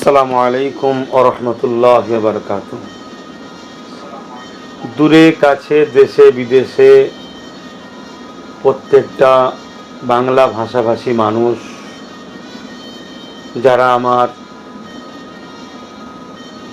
আসসালামু আলাইকুম ওয়া রাহমাতুল্লাহি ওয়া বারাকাতুহু। দূরে কাছে দেশে বিদেশে প্রত্যেকটা বাংলা ভাষাভাষী মানুষ যারা আমার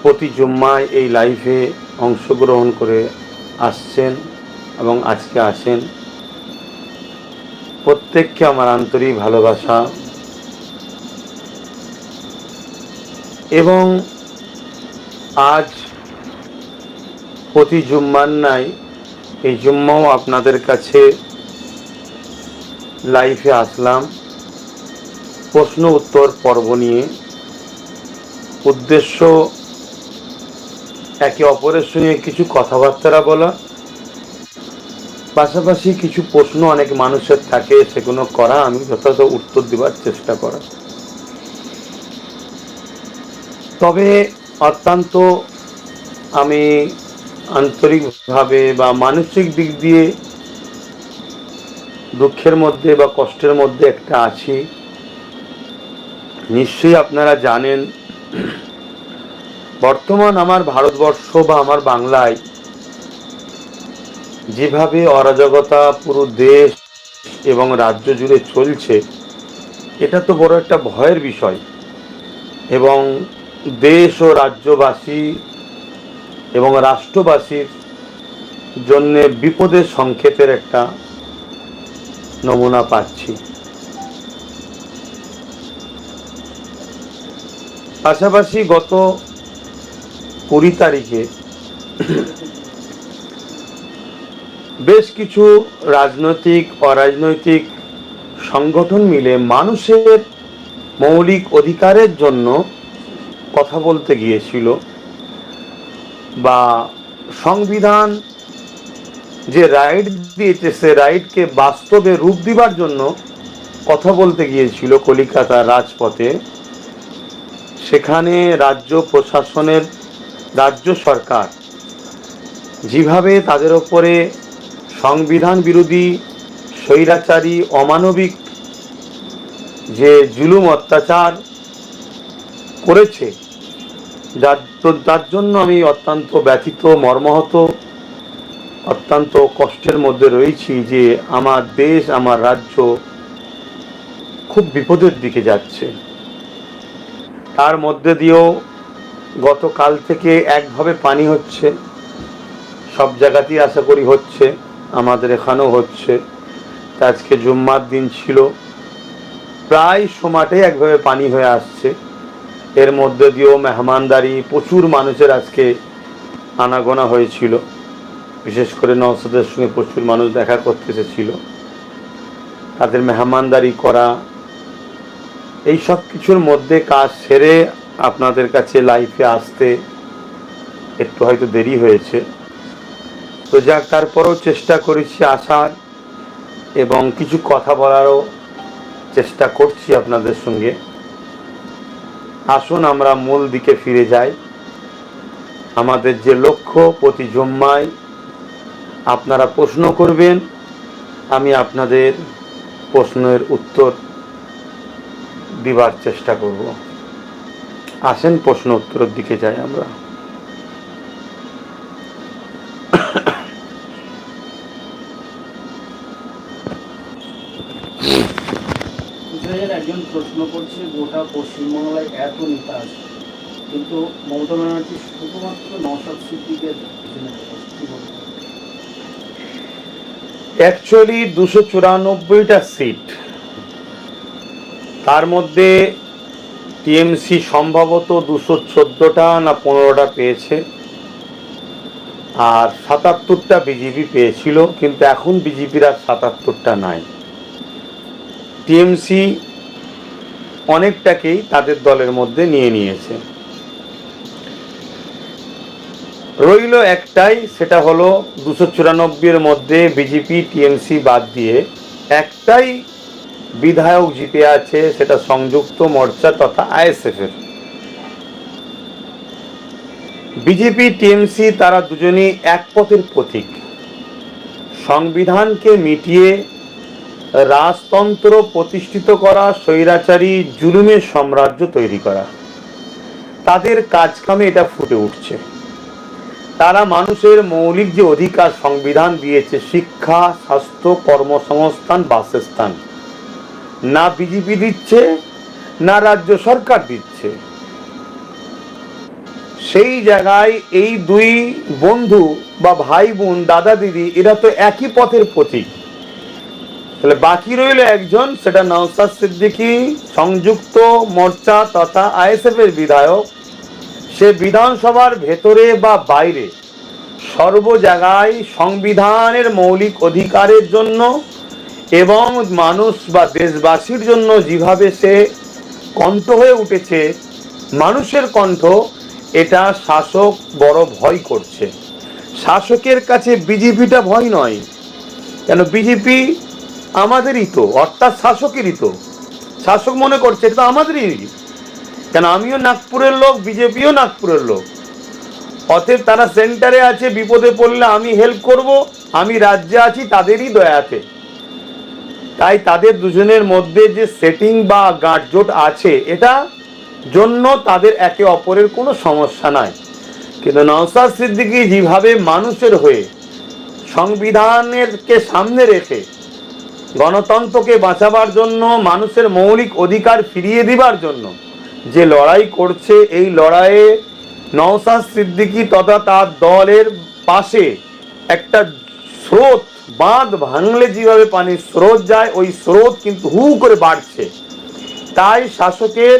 প্রতি জুম্মায় এই লাইভে অংশগ্রহণ করে আসছেন এবং আজকে আসেন, প্রত্যেককে আমার আন্তরিক ভালোবাসা এবং আজ প্রতি জুম্মার নাই এই জুম্মাও আপনাদের কাছে লাইভে আসলাম প্রশ্ন উত্তর পর্ব নিয়ে। উদ্দেশ্য একে অপরের সঙ্গে কিছু কথাবার্তা বলা, পাশাপাশি কিছু প্রশ্ন অনেক মানুষের থাকে সেগুলো করা, আমি যথাযথ উত্তর দেওয়ার চেষ্টা করা। তবে অত্যন্ত আমি আন্তরিকভাবে বা মানসিক দিক দিয়ে দুঃখের মধ্যে বা কষ্টের মধ্যে একটা আছি। নিশ্চয়ই আপনারা জানেন, বর্তমান আমার ভারতবর্ষ বা আমার বাংলায় যেভাবে অরাজকতা পুরো দেশ এবং রাজ্য জুড়ে চলছে, এটা তো বড় একটা ভয়ের বিষয় এবং দেশ ও রাজ্যবাসী এবং রাষ্ট্রবাসীর জন্য বিপদের সংকেতের একটা নমুনা পাচ্ছি। পাশাপাশি গত 20 তারিখে বেশ কিছু রাজনৈতিক অরাজনৈতিক সংগঠন মিলে মানুষের মৌলিক অধিকারের জন্য কথা বলতে গিয়েছিল বা সংবিধান যে রাইট দিয়েছে সে রাইটকে বাস্তবে রূপ দিবার জন্য কথা বলতে গিয়েছিল কলিকাতার রাজপথে। সেখানে রাজ্য প্রশাসনের, রাজ্য সরকার যেভাবে তাদের ওপরে সংবিধান বিরোধী, স্বৈরাচারী, অমানবিক যে জুলুম অত্যাচার করেছে, যার জন্য আমি অত্যন্ত ব্যথিত, মর্মাহত, অত্যন্ত কষ্টের মধ্যে রয়েছি যে আমার দেশ, আমার রাজ্য খুব বিপদের দিকে যাচ্ছে। তার মধ্যে দিয়েও গতকাল থেকে একভাবে পানি হচ্ছে, সব জায়গাতেই আশা করি হচ্ছে, আমাদের এখানেও হচ্ছে। আজকে জুম্মার দিন ছিল, প্রায় সমাটে একভাবে পানি হয়ে আসছে। এর মধ্যে দিয়েও মেহমানদারি, প্রচুর মানুষের আজকে আনাগোনা হয়েছিল, বিশেষ করে নওশাদের সঙ্গে প্রচুর মানুষ দেখা করতে এসেছিল, তাদের মেহমানদারি করা, এই সব কিছুর মধ্যে কাজ সেরে আপনাদের কাছে লাইভে আসতে একটু হয়তো দেরি হয়েছে। তো যাক, তারপরেও চেষ্টা করেছি আসার এবং কিছু কথা বলারও চেষ্টা করছি আপনাদের সঙ্গে। আসুন আমরা মূল দিকে ফিরে যাই। আমাদের যে লক্ষ্য, প্রতি জুম্মায় আপনারা প্রশ্ন করবেন, আমি আপনাদের প্রশ্নের উত্তর দিবার চেষ্টা করব। আসেন প্রশ্ন উত্তরের দিকে যাই আমরা। একজন প্রশ্ন করছে, গোটা পশ্চিমবাংলায় এত নেতা আছে কিন্তু মমতা ব্যানার্জি শুধুমাত্র নওশাদ সিদ্দিকের পিছনে। অ্যাকচুয়ালি 294টা সিট, তার মধ্যে টিএমসি সম্ভবত 214টা না 15টা পেয়েছে, আর 77টা বিজেপি পেয়েছিল, কিন্তু এখন বিজেপির আর 77টা নাই। টিএমসি অনেকটাকেই তাদের দলের মধ্যে নিয়ে নিয়েছে। রইল একটাই, সেটা হলো 294-এর মধ্যে বিজেপি টিএমসি বাদ দিয়ে একটাই বিধায়ক জিতে আছে, সেটা সংযুক্ত মোর্চা তথা আইএসএফের। বিজেপি টিএমসি তারা দুজনেই এক পথের প্রতীক। সংবিধানকে মিটিয়ে রাজতন্ত্র প্রতিষ্ঠিত করা, স্বৈরাচারী জুলুমের সাম্রাজ্য তৈরি করা। তাদের কাজকামে এটা ফুটে উঠছে। তারা মানুষের মৌলিক যে অধিকার সংবিধান দিয়েছে, শিক্ষা, স্বাস্থ্য, কর্মসংস্থান, বাসস্থান, না বিজেপি দিচ্ছে না রাজ্য সরকার দিচ্ছে। সেই জায়গায় এই দুই বন্ধু বা ভাই বোন, দাদা দিদি, এরা তো একই পথের পথিক। তাহলে বাকি রইল একজন, সেটা নওশাদ সিদ্দিকী, সংযুক্ত মোর্চা তথা আইএসএফ এর বিধায়ক। সে বিধানসভার ভেতরে বা বাইরে সর্ব জায়গায় সংবিধানের মৌলিক অধিকারের জন্য এবং মানুষ বা দেশবাসীর জন্য যেভাবে সে কণ্ঠ হয়ে উঠেছে, মানুষের কণ্ঠ, এটা শাসক বড় ভয় করছে। শাসকের কাছে বিজেপিটা ভয় নয়, কেন বিজেপি আমাদেরই তো, অর্থাৎ শাসকেরই তো। শাসক মনে করছে এটা তো আমাদেরই, কেন আমিও নাগপুরের লোক, বিজেপিও নাগপুরের লোক। অতএব তারা সেন্টারে আছে, বিপদে পড়লে আমি হেল্প করব, আমি রাজ্যে আছি তাদেরই দয়াতে। তাই তাদের দুজনের মধ্যে যে সেটিং বা গাঁটজোট আছে, এটা জন্য তাদের একে অপরের কোনো সমস্যা নাই। কিন্তু নওশাদ সিদ্দিকী যেভাবে মানুষের হয়ে, সংবিধানেরকে সামনে রেখে, গণতন্ত্রকে বাঁচাবার জন্য, মানুষের মৌলিক অধিকার ফিরিয়ে দিবার জন্য যে লড়াই করছে, এই লড়াইয়ে নওশাদ সিদ্দিকী তথা তার দলের পাশে একটা স্রোত, বাঁধ ভাঙলে যেভাবে পানির স্রোত যায়, ওই স্রোত কিন্তু হু করে বাড়ছে। তাই শাসকের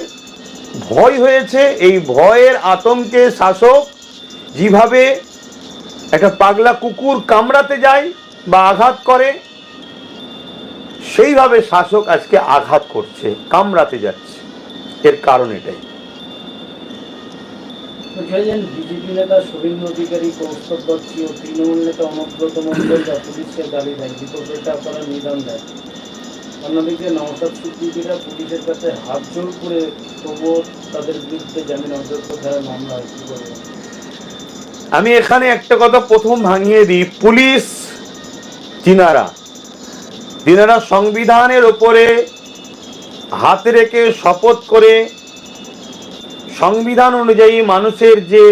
ভয় হয়েছে। এই ভয়ের আতঙ্কে শাসক যেভাবে একটা পাগলা কুকুর কামড়াতে যায় বা আঘাত করে, সেইভাবে শাসক আজকে আঘাত করছে, কামড়াতে যাচ্ছে। এর কারণ এটাই। বিজেপি নেতা শুভেন্দু অধিকারী, কৌস্তব বাগচি ও তৃণমূল নেতা অনুব্রত মণ্ডল যা পুলিশকে গালি দেয়, বিপরীতটা করার নিদান দেয়। অন্যদিকে নওশাদ সিদ্দিকীরা পুলিশের কাছে হাত জোড় করে তবুও তাদের বিরুদ্ধে জামিন অযোগ্য ধারায় মামলা করে। আমি এখানে একটা কথা প্রথম ভাঙিয়ে দিই। পুলিশ যিনারা সংবিধানের ওপরে হাত রেখে শপথ করে সংবিধান অনুযায়ী মানুষের যে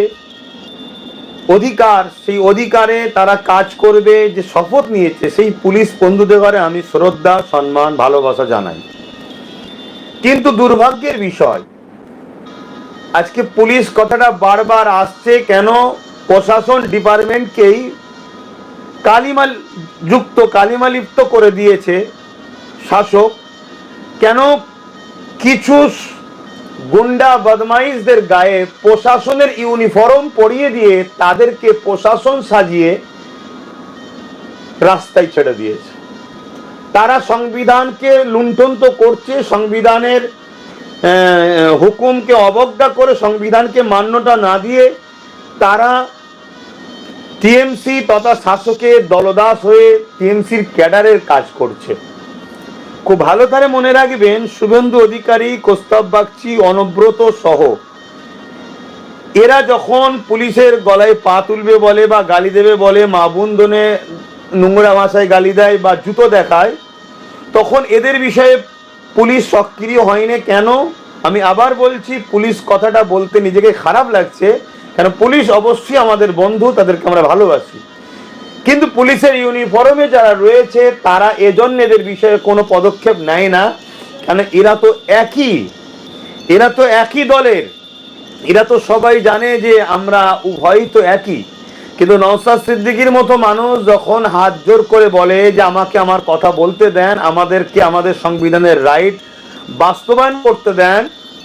অধিকার, সেই অধিকারে তারা কাজ করবে, যে শপথ নিয়েছে, সেই পুলিশ বন্ধুদের আমি শ্রদ্ধা, সম্মান, ভালোবাসা জানাই। কিন্তু দুর্ভাগ্যের বিষয়, আজকে পুলিশ কথাটা বারবার আসছে, কেন প্রশাসন ডিপার্টমেন্টকেই কালিমালিপ্ত করে দিয়েছে শাসক। কেন কিছু গুন্ডা বদমাইশদের গায়ে প্রশাসনের ইউনিফর্ম পরিয়ে দিয়ে তাদেরকে প্রশাসন সাজিয়ে রাস্তায় ছেড়ে দিয়েছে। তারা সংবিধানকে লুণ্ঠন তো করছে, সংবিধানের হুকুমকে অবজ্ঞা করে, সংবিধানকে মান্যতা না দিয়ে তারা টিএমসি তথা শাসকের দলদাস হয়ে টিএমসির ক্যাডারের কাজ করছে। খুব ভালো করে মনে রাখবেন, শুভেন্দু অধিকারী, কৌস্তব বাগচি, অনুব্রত সহ এরা যখন পুলিশের গলায় পা তুলবে বলে বা গালি দেবে বলে, মা বোনদনে নোংরা ভাষায় গালি দেয় বা জুতো দেখায়, তখন এদের বিষয়ে পুলিশ সক্রিয় হয়নি। কেন? আমি আবার বলছি, পুলিশ কথাটা বলতে নিজেকে খারাপ লাগছে, কেন পুলিশ অবশ্যই আমাদের বন্ধু, তাদেরকে আমরা ভালোবাসি। কিন্তু পুলিশের ইউনিফর্মে যারা রয়েছে তারা এজন্য এদের বিষয়ে কোনো পদক্ষেপ নেয় না। কেন? এরা তো একই দলের, এরা তো সবাই জানে যে আমরা উভয়ই তো একই। কিন্তু নওশাদ সিদ্দিকীর মতো মানুষ যখন হাত জোর করে বলে যে আমাকে আমার কথা বলতে দেন, আমাদেরকে আমাদের সংবিধানের রাইট বাস্তবায়ন করতে দেন,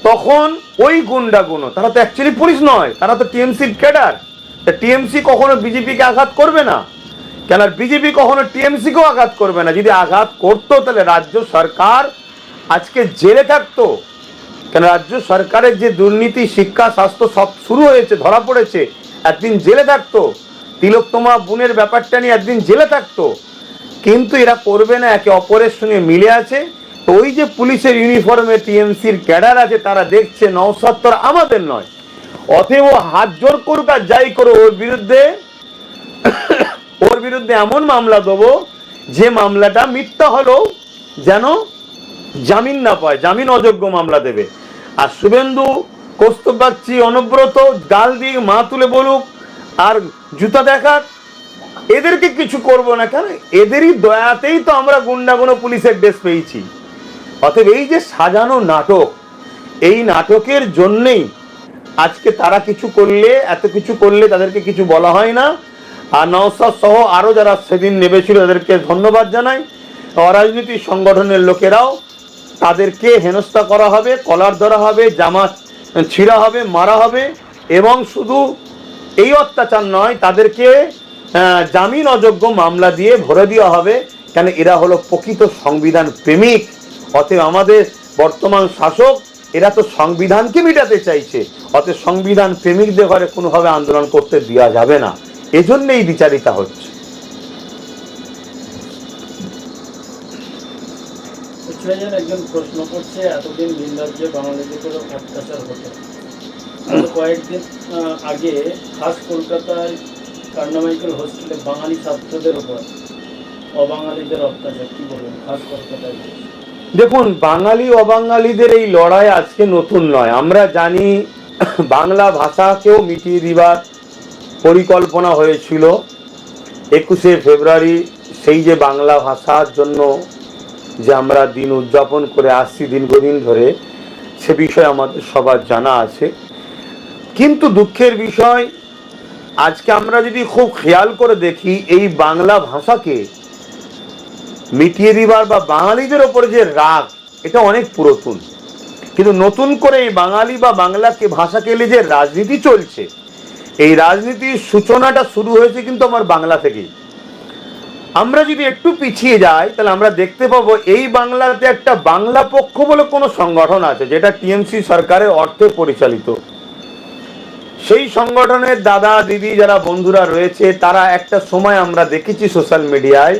তখন ওই গুন্ডাগুলো, তারা তো অ্যাকচুয়ালি পুলিশ নয়, তারা তো টিএমসির ক্যাডার। টিএমসি কখনো বিজেপিকে আঘাত করবে না, কেন? বিজেপি কখনো টিএমসিকেও আঘাত করবে না। যদি আঘাত করতো তাহলে রাজ্য সরকার আজকে জেলে থাকতো। কেন? রাজ্য সরকারের যে দুর্নীতি, শিক্ষা, স্বাস্থ্য সব শুরু হয়েছে, ধরা পড়েছে, একদিন জেলে থাকতো। তিলোত্তমা বোনের ব্যাপারটা নিয়ে একদিন জেলে থাকতো। কিন্তু এরা করবে না, একে অপরের সঙ্গে মিলে আছে। তো ওই যে পুলিশের ইউনিফর্মে টিএমসির ক্যাডার আছে, তারা দেখছে নওশাদ তো আমাদের নয়, অতএব হাত জোর করুক আর যাই করো, ওর বিরুদ্ধে এমন মামলা দেবো যে মামলাটা মিথ্যা হলেও যেন জামিন না পায়, জামিন অযোগ্য মামলা দেবে। আর শুভেন্দু কৌস্তব বাগচি, অনুব্রত গাল দিয়ে মা তুলে বলুক আর জুতা দেখাক, এদেরকে কিছু করব না কেন? এদেরই দয়াতেই তো আমরা গুন্ডাগুনো পুলিশের ড্রেস পেয়েছি। অতএব এই যে সাজানো নাটক, এই নাটকের জন্যেই আজকে তারা কিছু করলে, এত কিছু করলে তাদেরকে কিছু বলা হয় না। আর নওশাদ সহ আরো যারা সেদিন নেমেছিল তাদেরকে ধন্যবাদ জানাই। অরাজনৈতিক সংগঠনের লোকেরাও তাদেরকে হেনস্থা করা হবে, কলার ধরা হবে, জামা ছিঁড়া হবে, মারা হবে। এবং শুধু এই অত্যাচার নয়, তাদেরকে জামিন অযোগ্য মামলা দিয়ে ভরে দেওয়া হবে, কেন এরা হলো প্রকৃত সংবিধান প্রেমিক। অতএব আমাদের বর্তমান শাসক এরা তো সংবিধানকে মিটাতে চাইছে, অতএব সংবিধান প্রেমিকদের ঘরে কোনোভাবে আন্দোলন করতে দেওয়া যাবে না, এজন্যই বিচারিতা হচ্ছে। একজন প্রশ্ন করছে, এতদিন ভিন রাজ্যে বাঙালিদের উপর অত্যাচার হতো, কয়েকদিন আগে খাস কলকাতায় কার্নামাইকেল হোস্টেলে বাঙালি ছাত্রদের উপর অবাঙালিদের অত্যাচার, কি বলবেন খাস কলকাতায়? দেখুন, বাঙালি অবাঙালিদের এই লড়াই আজকে নতুন নয়। আমরা জানি বাংলা ভাষাকেও মিটিয়ে দিবার পরিকল্পনা হয়েছিল 21শে ফেব্রুয়ারি। সেই যে বাংলা ভাষার জন্য যে আমরা দিন উদযাপন করে আসছি দীর্ঘদিন ধরে, সে বিষয়ে আমাদের সবার জানা আছে। কিন্তু দুঃখের বিষয়, আজকে আমরা যদি খুব খেয়াল করে দেখি, এই বাংলা ভাষাকে মিটিয়ে দিবার বা বাঙালিদের ওপরে যে রাগ, এটা অনেক পুরাতন। কিন্তু নতুন করে এই বাঙালি বা বাংলাকে ভাষাকে এলে যে রাজনীতি চলছে, এই রাজনীতির সূচনাটা শুরু হয়েছে কিন্তু আমার বাংলা থেকেই। আমরা যদি একটু পিছিয়ে যাই তাহলে আমরা দেখতে পাবো এই বাংলাতে একটা বাংলা পক্ষ বলে কোনো সংগঠন আছে, যেটা টিএমসি সরকারের অর্থে পরিচালিত। সেই সংগঠনের দাদা দিদি যারা বন্ধুরা রয়েছে, তারা একটা সময় আমরা দেখেছি সোশ্যাল মিডিয়ায়